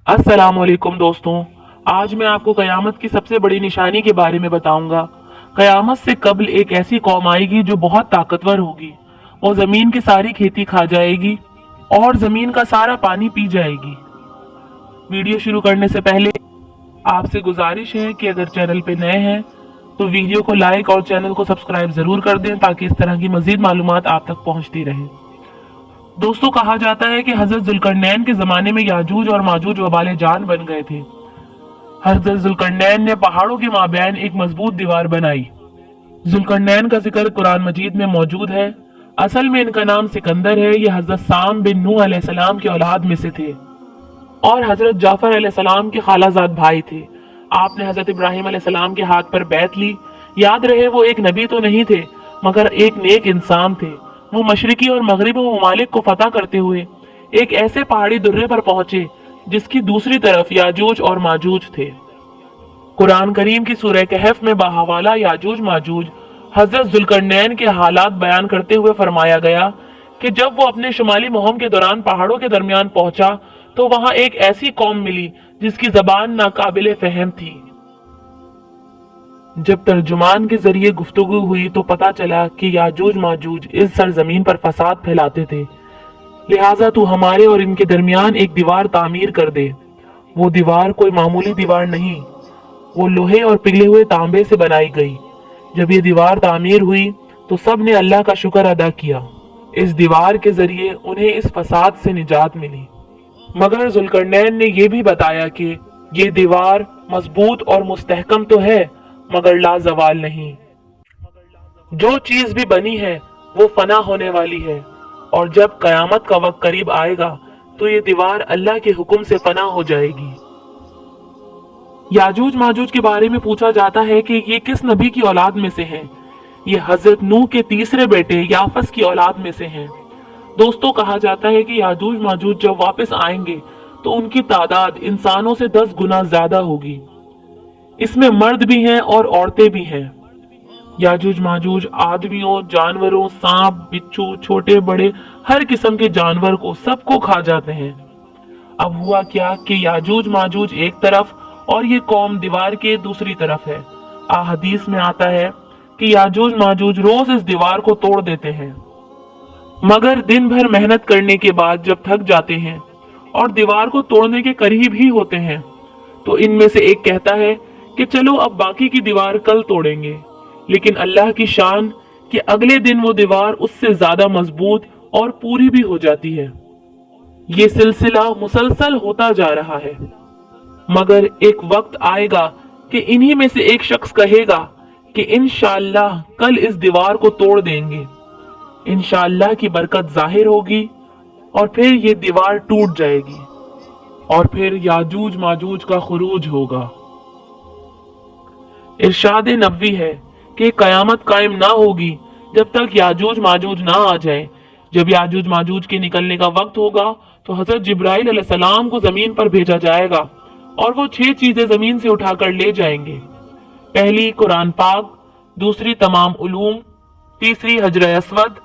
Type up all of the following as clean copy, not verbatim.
अस्सलाम वालेकुम दोस्तों। आज मैं आपको कयामत की सबसे बड़ी निशानी के बारे में बताऊंगा। कयामत से कब्ल एक ऐसी कौम आएगी जो बहुत ताकतवर होगी। वो जमीन की सारी खेती खा जाएगी और जमीन का सारा पानी पी जाएगी। वीडियो शुरू करने से पहले आपसे गुजारिश है कि अगर चैनल पे नए हैं तो वीडियो को लाइक और चैनल को सब्सक्राइब जरूर कर दें ताकि इस तरह की मजीद मालूमात आप तक पहुंचती रहे। दोस्तों, कहा जाता है कि हजरत जुल्करनैन के जमाने में याजूज और माजूज वबाले जान बन गए थे। हजरत जुल्करनैन ने पहाड़ों के माबैन एक मजबूत दीवार बनाई। जुल्करनैन का जिक्र कुरान मजीद में मौजूद है। असल में इनका नाम सिकंदर है। ये हजरत साम बिन नूह अलैहिस्सलाम की औलाद में से थे और हजरत जाफर अलैहिस्सलाम के खालाजाद भाई थे। आपने हजरत इब्राहिम अलैहिस्सलाम के हाथ पर बैत ली। याद रहे, वो एक नबी तो नहीं थे मगर एक नेक इंसान थे। वो मशरिकी और मगरिबी ममालिक को फतह करते हुए एक ऐसे पहाड़ी दुर्रे पर पहुंचे जिसकी दूसरी तरफ याजूज और माजूज थे। कुरान करीम की सूरह कहफ में बाहवाला याजूज माजूज हजरत जुल्करनैन के हालात बयान करते हुए फरमाया गया कि जब वो अपने शुमाली मुहिम के दौरान पहाड़ों के दरमियान पहुंचा तो वहां एक ऐसी कौम मिली जिसकी जबान नाकाबिले फहम थी। जब तर्जुमान के जरिए गुफ्तगू हुई तो पता चला कि याजूज माजूज इस सरजमीन पर फसाद फैलाते थे, लिहाजा तू हमारे और इनके दरमियान एक दीवार तामीर कर दे। वो दीवार कोई मामूली दीवार नहीं, वो लोहे और पिघले हुए तांबे से बनाई गई। जब ये दीवार तामीर हुई तो सब ने अल्लाह का शुक्र अदा किया। इस दीवार के जरिए उन्हें इस फसाद से निजात मिली। मगर जुल्करनैन ने यह भी बताया कि ये दीवार मजबूत और मुस्तहकम तो है मगर लाजवाल नहीं। जो चीज भी बनी है वो फना होने वाली है और जब कयामत का वक्त करीब आएगा तो ये दीवार अल्लाह के हुक्म से फना हो जाएगी। याजूज माजूज के बारे में पूछा जाता है कि ये किस नबी की औलाद में से हैं। ये हजरत नूह के तीसरे बेटे याफस की औलाद में से हैं। दोस्तों, कहा जाता है कि याजूज माजूज जब वापस आएंगे तो उनकी तादाद इंसानों से 10 गुना ज्यादा होगी। इसमें मर्द भी हैं और औरतें भी हैं। याजूज माजूज आदमियों, जानवरों, सांप, बिच्छू, छोटे बड़े हर किस्म के जानवर को सबको खा जाते हैं। अब हुआ क्या कि याजूज माजूज एक तरफ और ये कौम दीवार के दूसरी तरफ है। हदीस में आता है कि याजूज माजूज रोज इस दीवार को तोड़ देते हैं, मगर दिन भर मेहनत करने के बाद जब थक जाते हैं और दीवार को तोड़ने के करीब ही होते हैं तो इनमें से एक कहता है कि चलो अब बाकी की दीवार कल तोड़ेंगे। लेकिन अल्लाह की शान कि अगले दिन वो दीवार उससे ज्यादा मजबूत और पूरी भी हो जाती है। ये सिलसिला मुसलसल होता जा रहा है, मगर एक वक्त आएगा कि इन्हीं में से एक शख्स कहेगा कि इंशाअल्लाह कल इस दीवार को तोड़ देंगे। इंशाअल्लाह की बरकत जाहिर होगी और फिर ये दीवार टूट जाएगी और फिर याजूज माजूज का खुरूज होगा। इरशाद नबवी है कि कयामत कायम ना होगी जब तक याजूज माजूज ना आ जाए। जब याजूज माजूज के निकलने का वक्त होगा तो हजरत जिब्राइल अलैहिस्सलाम को जमीन पर भेजा जाएगा और वो 6 चीजें जमीन से उठाकर ले जाएंगे। पहली कुरान पाक, दूसरी तमाम उलूम, तीसरी हजर अस्वद,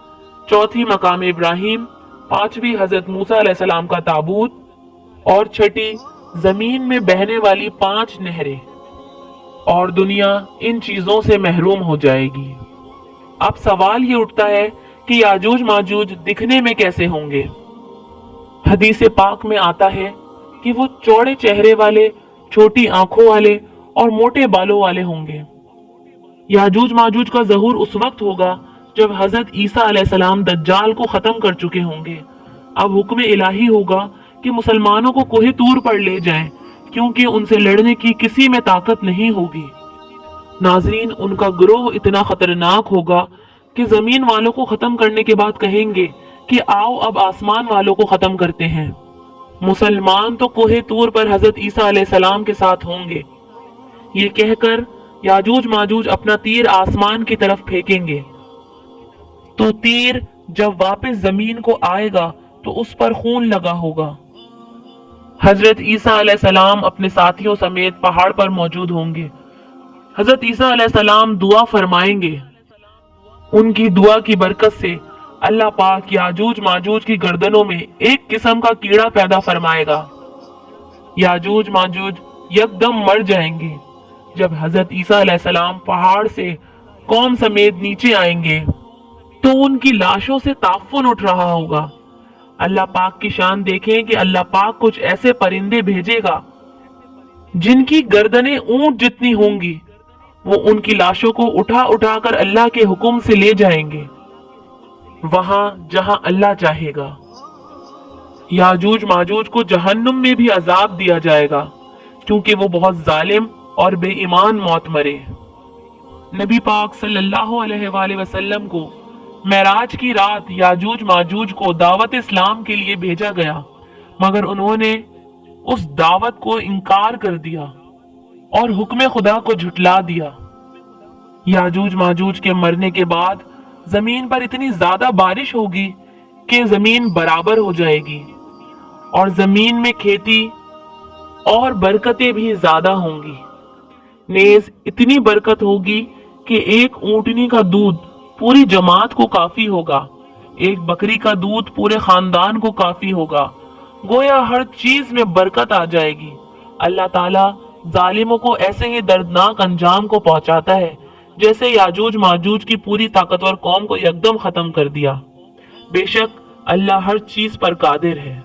चौथी मकाम इब्राहिम, पांचवी हजरत मूसा अलैहिस्सलाम का ताबूत और छठी जमीन में बहने वाली 5 नहरें। और दुनिया इन चीजों से महरूम हो जाएगी। अब सवाल ये उठता है कि याजूज माजूज दिखने में कैसे होंगे। हदीस पाक में आता है कि वो चौड़े चेहरे वाले, छोटी आंखों वाले और मोटे बालों वाले होंगे। याजूज माजूज का ज़हूर उस वक्त होगा जब हजरत ईसा अलैहिस्सलाम दज्जाल को खत्म कर चुके होंगे। अब हुक्म इलाही होगा कि मुसलमानों को कोहे तूर पर ले जाएं, क्योंकि उनसे लड़ने की किसी में ताकत नहीं होगी। नाजरीन, उनका गिरोह इतना खतरनाक होगा कि जमीन वालों को खत्म करने के बाद कहेंगे कि आओ अब आसमान वालों को खत्म करते हैं। मुसलमान तो कोहे तूर पर हजरत ईसा अलैहिस्सलाम के साथ होंगे। ये कहकर याजूज माजूज अपना तीर आसमान की तरफ फेंकेंगे तो तीर जब वापस जमीन को आएगा तो उस पर खून लगा होगा। हजरत ईसा अलैहिस्सलाम अपने साथियों समेत पहाड़ पर मौजूद होंगे। हजरत ईसा अलैहिस्सलाम दुआ फरमाएंगे। उनकी दुआ की बरकत से अल्लाह पाक याजूज माजूज की गर्दनों में एक किस्म का कीड़ा पैदा फरमाएगा याजूज माजूज यकदम मर जाएंगे। जब हजरत ईसा अलैहिस्सलाम पहाड़ से कौम समेत नीचे आएंगे तो उनकी लाशों से ताफुन उठ रहा होगा। अल्लाह पाक की शान देखें कि अल्लाह पाक कुछ ऐसे परिंदे भेजेगा जिनकी गर्दनें ऊंट जितनी होंगी। वो उनकी लाशों को उठा उठा कर अल्लाह के हुक्म से ले जाएंगे वहां जहां अल्लाह चाहेगा। याजूज माजूज को जहन्नुम में भी अजाब दिया जाएगा क्योंकि वो बहुत जालिम और बेईमान मौत मरे। नबी पाक सल्लल्लाहु अलैहि वसल्लम को मेराज की रात याजूज माजूज को दावत इस्लाम के लिए भेजा गया, मगर उन्होंने उस दावत को इनकार कर दिया और हुक्म खुदा को झुटला दिया। याजूज माजूज के मरने के बाद जमीन पर इतनी ज्यादा बारिश होगी कि जमीन बराबर हो जाएगी और जमीन में खेती और बरकतें भी ज्यादा होंगी। नेज इतनी बरकत होगी कि एक ऊंटनी का दूध पूरी जमात को काफी होगा, एक बकरी का दूध पूरे खानदान को काफी होगा। गोया हर चीज में बरकत आ जाएगी। अल्लाह ताला जालिमों को ऐसे ही दर्दनाक अंजाम को पहुंचाता है जैसे याजूज माजूज की पूरी ताकतवर कौम को एकदम खत्म कर दिया। बेशक अल्लाह हर चीज पर कादिर है।